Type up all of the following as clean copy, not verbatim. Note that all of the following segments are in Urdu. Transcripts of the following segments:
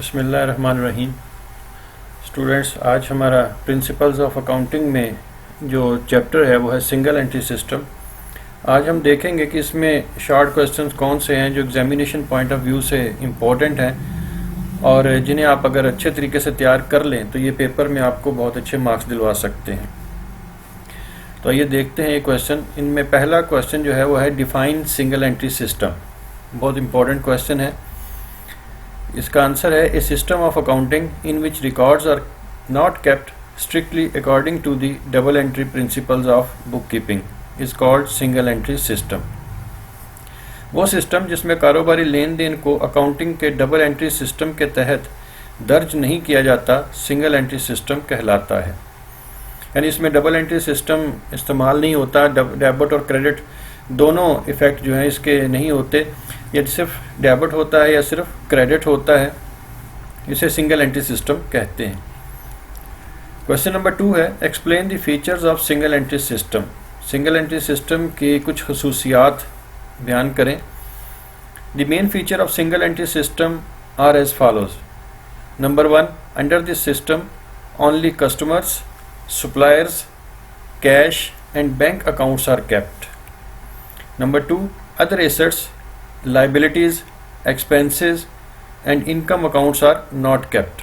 بسم اللہ الرحمن الرحیم. اسٹوڈینٹس، آج ہمارا پرنسپلز آف اکاؤنٹنگ میں جو چیپٹر ہے وہ ہے سنگل انٹری سسٹم. آج ہم دیکھیں گے کہ اس میں شارٹ کوسچنز کون سے ہیں جو ایگزامینیشن پوائنٹ آف ویو سے امپورٹنٹ ہیں اور جنہیں آپ اگر اچھے طریقے سے تیار کر لیں تو یہ پیپر میں آپ کو بہت اچھے مارکس دلوا سکتے ہیں. تو یہ دیکھتے ہیں یہ کوسچن. ان میں پہلا کوسچن جو ہے وہ ہے ڈیفائن سنگل انٹری سسٹم. بہت امپورٹنٹ کوسچن ہے. اس کا آنسر ہے a system of accounting in which records are not kept strictly according to the double entry principles of book keeping is called single entry system. وہ سسٹم جس میں کاروباری لین دین کو اکاؤنٹنگ کے ڈبل انٹری سسٹم کے تحت درج نہیں کیا جاتا سنگل انٹری سسٹم کہلاتا ہے. یعنی اس میں ڈبل انٹری سسٹم استعمال نہیں ہوتا. ڈیبٹ اور کریڈٹ دونوں ایفیکٹ جو ہیں اس کے نہیں ہوتے. یہ صرف ڈیبٹ ہوتا ہے یا صرف کریڈٹ ہوتا ہے. اسے سنگل انٹری سسٹم کہتے ہیں. کوشچن نمبر 2 ہے explain the features of single entry system. Single entry system کی کچھ خصوصیات بیان کریں. The main feature of single entry system are as follows. Number 1, under this system only customers, suppliers, cash and bank accounts are kept. Number 2, other assets, liabilities, expenses and income accounts are not kept.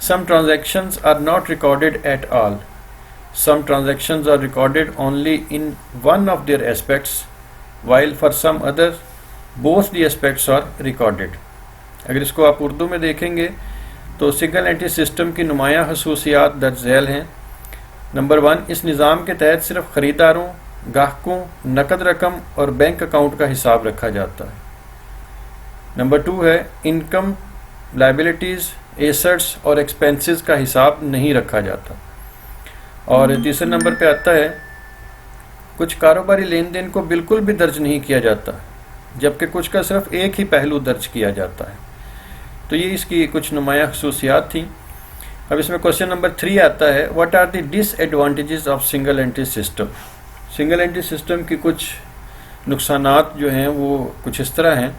some transactions are not recorded at all. Some transactions are recorded only in one of their aspects, while for some other both the aspects are recorded. اگر اس کو آپ اردو میں دیکھیں گے تو سنگل انٹری سسٹم کی نمایاں خصوصیات درج ذیل ہیں. نمبر 1, اس نظام کے تحت صرف خریداروں, گاہکوں, نقد رقم اور بینک اکاؤنٹ کا حساب رکھا جاتا ہے. نمبر 2 ہے انکم, لائبلٹیز, ایسٹس اور ایکسپینسز کا حساب نہیں رکھا جاتا. اور تیسرے نمبر پہ آتا ہے کچھ کاروباری لین دین کو بالکل بھی درج نہیں کیا جاتا جبکہ کچھ کا صرف ایک ہی پہلو درج کیا جاتا ہے. تو یہ اس کی کچھ نمایاں خصوصیات تھیں. اب اس میں کوشچن نمبر 3 آتا ہے what are the disadvantages of single entry system. Single entry system کی کچھ نقصانات جو ہیں وہ کچھ اس طرح ہیں.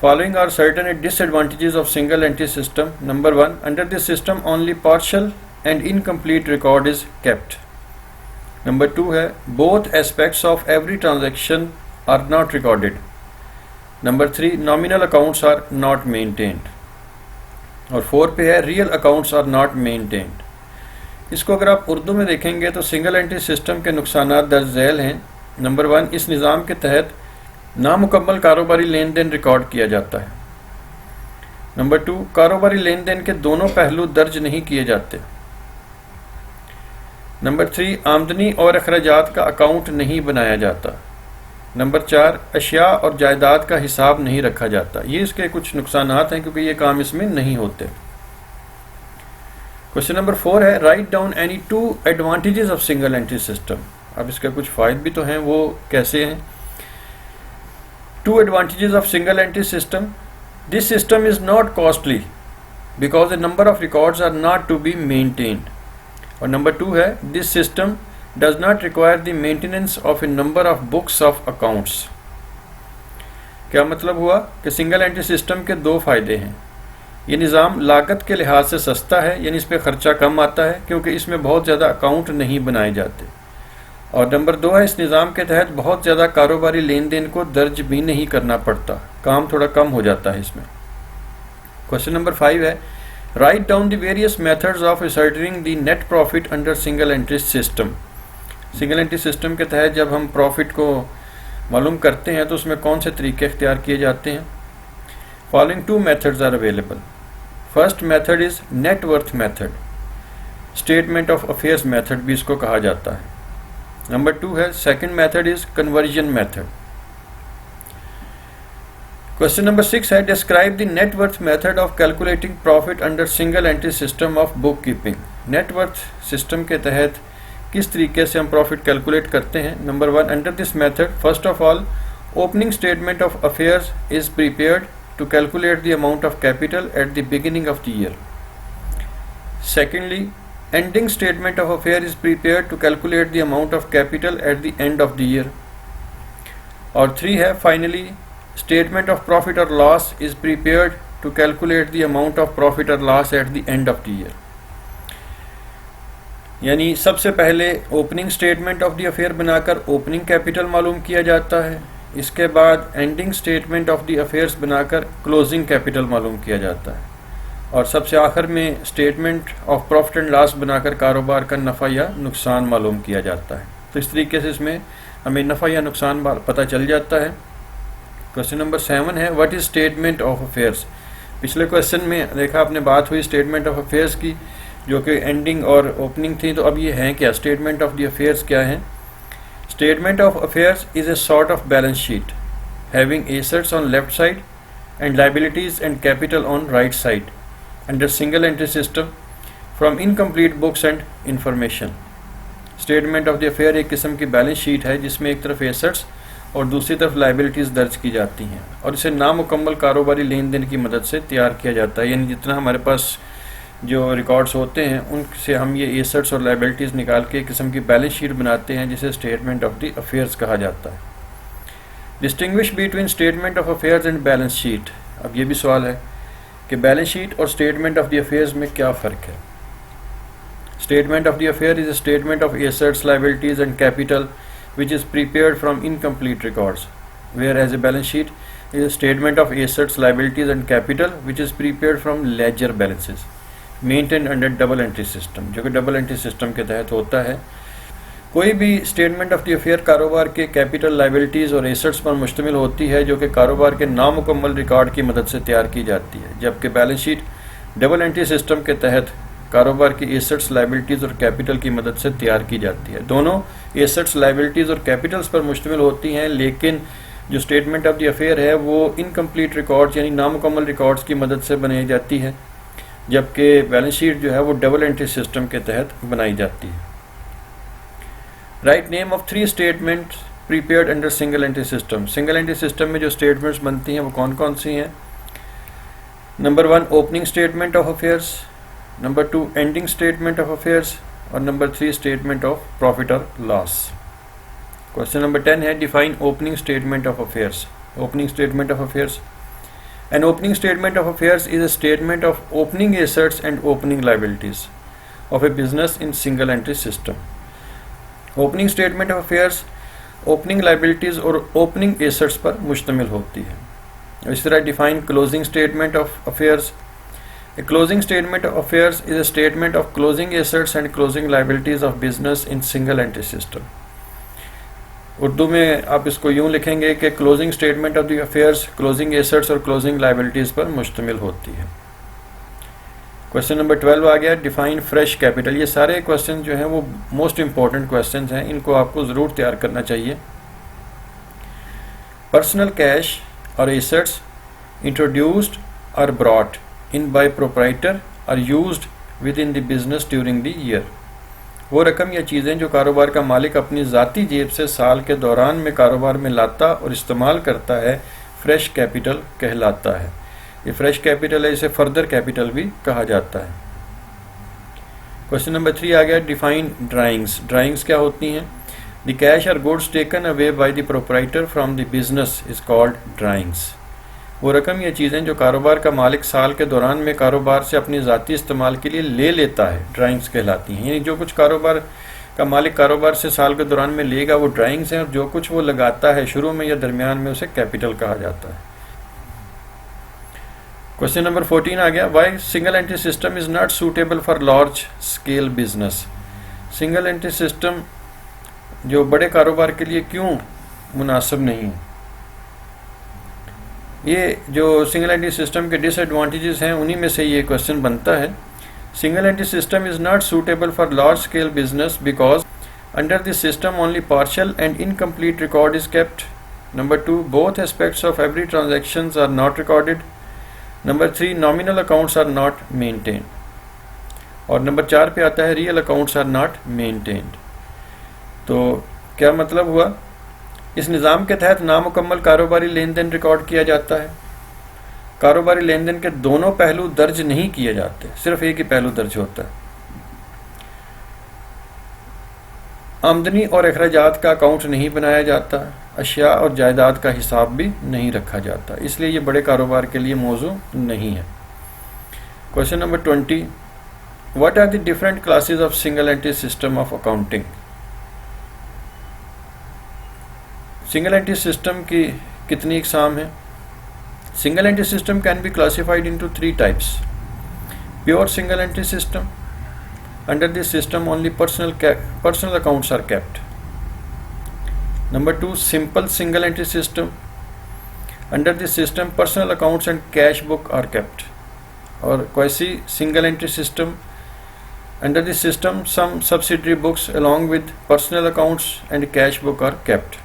Following are certain disadvantages of single entry system. Number 1, under this system only partial and incomplete record is kept. Number 2 ہے both aspects of every transaction are not recorded. Number 3, nominal accounts are not maintained. اور 4 پہ ہے real accounts are not maintained. اس کو اگر آپ اردو میں دیکھیں گے تو سنگل انٹری سسٹم کے نقصانات درج ذیل ہیں. نمبر 1, اس نظام کے تحت نامکمل کاروباری لین دین ریکارڈ کیا جاتا ہے. نمبر 2, کاروباری لین دین کے دونوں پہلو درج نہیں کیے جاتے. نمبر 3, آمدنی اور اخراجات کا اکاؤنٹ نہیں بنایا جاتا. نمبر 4, اشیاء اور جائیداد کا حساب نہیں رکھا جاتا. یہ اس کے کچھ نقصانات ہیں کیونکہ یہ کام اس میں نہیں ہوتے. کوشچن نمبر 4 ہے write down any 2 advantages of single entry system. اب اس کے کچھ فوائد بھی تو ہیں, وہ کیسے ہیں. 2 advantages of single entry system. This system is not costly because a number of records are not to be maintained. اور نمبر 2 ہے this system does not require the maintenance of a number of books of accounts. کیا مطلب ہوا کہ سنگل انٹری سسٹم کے 2 فائدے ہیں. یہ نظام لاگت کے لحاظ سے سستا ہے, یعنی اس پہ خرچہ کم آتا ہے کیونکہ اس میں بہت زیادہ اکاؤنٹ نہیں بنائے جاتے. اور نمبر 2 ہے اس نظام کے تحت بہت زیادہ کاروباری لین دین کو درج بھی نہیں کرنا پڑتا, کام تھوڑا کم ہو جاتا ہے اس میں. کوشچن نمبر 5 ہے write down the various methods of ascertaining the net profit under single entry system. Single entry system کے تحت جب ہم پروفٹ کو معلوم کرتے ہیں تو اس میں کون سے طریقے اختیار کیے جاتے ہیں. Following 2 methods are available. First method is net worth method. Statement of affairs method بھی اس کو کہا جاتا ہے. نمبر 2 ہے second method is conversion method. Question number 6 ہے describe the net worth method of calculating profit under single entry system of book keeping. Net worth system کے تحت کس طریقے سے ہم پروفٹ کیلکولیٹ کرتے ہیں. Number 1, under this method first of all opening statement of affairs is prepared to calculate the amount of capital at the beginning of the year. Secondly, ending statement of affair is prepared to calculate the amount of capital at the end of the year. اور 3 ہے finally Statement of profit or loss is prepared to calculate the amount of profit or loss at the end of the year. یعنی سب سے پہلے opening statement of the affair بنا کر اوپننگ کیپٹل معلوم کیا جاتا ہے. اس کے بعد ending statement of the affairs بنا کر کلوزنگ کیپٹل معلوم کیا جاتا ہے. اور سب سے آخر میں statement of profit and loss بنا کر کاروبار کا نفع یا نقصان معلوم کیا جاتا ہے. تو اس طریقے سے اس میں ہمیں نفع یا نقصان پتہ چل جاتا ہے. کوشچن نمبر 7 ہے what is statement of affairs. پچھلے کوشچن میں دیکھا آپ نے بات ہوئی اسٹیٹمنٹ آف افیئرس کی جو کہ اینڈنگ اور اوپننگ تھی. تو اب یہ ہیں کیا اسٹیٹمنٹ آف دی افیئرس کیا ہیں. Statement of affairs is a sort of balance sheet having assets on left side and liabilities and capital on right side under single entry system from incomplete books and information. Statement of the affair ایک قسم کی بیلنس شیٹ ہے جس میں ایک طرف ایسٹس اور دوسری طرف لائبلٹیز درج کی جاتی ہیں اور اسے نامکمل کاروباری لین دین کی مدد سے تیار کیا جاتا ہے. یعنی جتنا ہمارے پاس جو ریکارڈز ہوتے ہیں ان سے ہم یہ ایسٹس اور لائبلٹیز نکال کے ایک قسم کی بیلنس شیٹ بناتے ہیں جسے اسٹیٹمنٹ آف دی افیئرس کہا جاتا ہے. Distinguish between statement of affairs and balance sheet. اب یہ بھی سوال ہے کہ بیلنس شیٹ اور اسٹیٹمنٹ آف دی افیئرز میں کیا فرق ہے. Statement of the affair is a statement of assets liabilities and capital which is prepared from incomplete records, whereas a balance sheet is a statement of assets, liabilities and capital which is prepared from ledger balances maintained under double entry system, جو کہ ڈبل انٹری سسٹم کے تحت ہوتا ہے. کوئی بھی اسٹیٹمنٹ آف دی افیئر کاروبار کے کیپٹل لائبلٹیز اور ایسٹس پر مشتمل ہوتی ہے جو کہ کاروبار کے نامکمل ریکارڈ کی مدد سے تیار کی جاتی ہے, جبکہ balance sheet double entry system کے تحت کاروبار کی ایسٹس لائبلٹیز اور کیپٹل کی مدد سے تیار کی جاتی ہے. دونوں ایسٹس لائبلٹیز اور کیپٹلز پر مشتمل ہوتی ہیں, لیکن جو اسٹیٹمنٹ آف دی افیئر ہے وہ انکمپلیٹ ریکارڈز یعنی نامکمل ریکارڈز کی مدد سے بنائی جاتی ہے, جبکہ بیلنس شیٹ جو ہے وہ ڈبل انٹری سسٹم کے تحت بنائی جاتی ہے. Right name of 3 statements prepared under single entry system. Single entry system میں جو اسٹیٹمنٹس بنتی ہیں وہ کون کون سی ہیں. Number 1 opening statement of affairs, number 2 ending statement of affairs اور نمبر 3 اسٹیٹمنٹ آف پروفٹ اور لاس. کوشچن نمبر 10 ہے define opening statement of affairs. Opening statement of affairs. An opening statement of affairs is a statement of opening assets and opening liabilities of a business in single entry system. Opening statement of affairs opening liabilities اور opening assets پر مشتمل ہوتی ہے. اس طرح define closing statement of affairs. A closing statement of affairs is a statement of closing assets and closing liabilities of business in single entry system. Urdu میں آپ اس کو یوں لکھیں گے کہ closing statement of the affairs closing assets اور کلوزنگ لائبلٹیز پر مشتمل ہوتی ہے. کوشچن نمبر 12 آ گیا ڈیفائن فریش کیپٹل. یہ سارے کوشچن جو ہیں وہ موسٹ امپورٹنٹ کوشچنز ہیں, ان کو آپ کو ضرور تیار کرنا چاہیے. پرسنل کیش اور ایسٹس انٹروڈیوسڈ اور براٹ ان بائی پروپرائٹر اور used with in the business during the year. وہ رقم یا چیزیں جو کاروبار کا مالک اپنی ذاتی جیب سے سال کے دوران میں کاروبار میں لاتا اور استعمال کرتا ہے, فریش کیپٹل کہلاتا ہے. یہ فریش کیپٹل ہے, اسے فردر کیپٹل بھی کہا جاتا ہے. کوشچن نمبر 3 آ گیا ڈیفائن ڈرائنگس. ڈرائنگس کیا ہوتی ہیں. دی کیش اور goods taken away by the proprietor from the business is called drawings. وہ رقم یا چیزیں جو کاروبار کا مالک سال کے دوران میں کاروبار سے اپنی ذاتی استعمال کے لیے لے لیتا ہے, ڈرائنگس کہلاتی ہیں. یعنی جو کچھ کاروبار کا مالک کاروبار سے سال کے دوران میں لے گا وہ ڈرائنگس ہیں, اور جو کچھ وہ لگاتا ہے شروع میں یا درمیان میں اسے کیپٹل کہا جاتا ہے. کوشچن نمبر 14 آ گیا why single entry system is not suitable for large scale business. Single entry system جو بڑے کاروبار کے لیے کیوں مناسب نہیں ہے. یہ جو سنگل انٹری سسٹم کے ڈس ایڈوانٹیجز ہیں انہی میں سے یہ کوشچن بنتا ہے. Single entry system is not suitable for large scale business because under this system only partial and incomplete record is kept. Number 2 both aspects of every transactions are not recorded. Number 3 nominal accounts are not maintained. اور نمبر 4 پہ آتا ہے real accounts are not maintained. تو کیا مطلب ہوا. اس نظام کے تحت نامکمل کاروباری لین دین ریکارڈ کیا جاتا ہے. کاروباری لین دین کے دونوں پہلو درج نہیں کیے جاتے, صرف ایک ہی پہلو درج ہوتا ہے. آمدنی اور اخراجات کا اکاؤنٹ نہیں بنایا جاتا. اشیاء اور جائیداد کا حساب بھی نہیں رکھا جاتا، اس لیے یہ بڑے کاروبار کے لیے موضوع نہیں ہے۔ Question number 20، what are the different classes of single entry system of accounting? Single entry system کی کتنی اقسام ہیں؟ Single entry system can be classified into 3 types: pure single entry system, under this system only personal accounts are kept. Number 2, simple single entry system. Under this system personal accounts and cash book are kept. Or quasi single entry system, under this system some subsidiary books along with personal accounts and cash book are kept.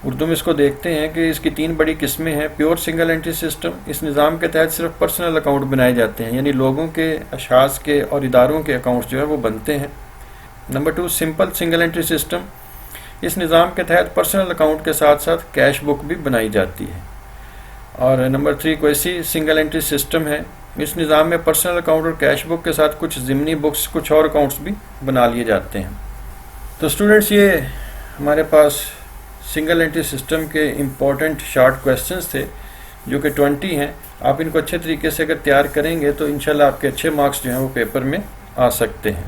Urdu میں اس کو دیکھتے ہیں کہ اس کی 3 بڑی قسمیں ہیں۔ پیور سنگل انٹری سسٹم، اس نظام کے تحت صرف پرسنل اکاؤنٹ بنائے جاتے ہیں، یعنی لوگوں کے، اشخاص کے اور اداروں کے اکاؤنٹس جو ہے وہ بنتے ہیں۔ Number 2، simple single entry system, اس نظام کے تحت پرسنل اکاؤنٹ کے ساتھ ساتھ کیش بک بھی بنائی جاتی ہے۔ اور نمبر 3، کوئی سنگل انٹری سسٹم ہے، اس نظام میں پرسنل اکاؤنٹ اور کیش بک کے ساتھ کچھ ضمنی بکس، کچھ اور اکاؤنٹس بھی بنا لیے جاتے ہیں۔ تو اسٹوڈنٹس، یہ ہمارے پاس سنگل انٹری سسٹم کے امپورٹنٹ شارٹ کویسچنس تھے جو کہ 20 ہیں۔ آپ ان کو اچھے طریقے سے اگر تیار کریں گے تو انشاءاللہ آپ کے اچھے مارکس جو ہیں وہ پیپر میں آ سکتے ہیں۔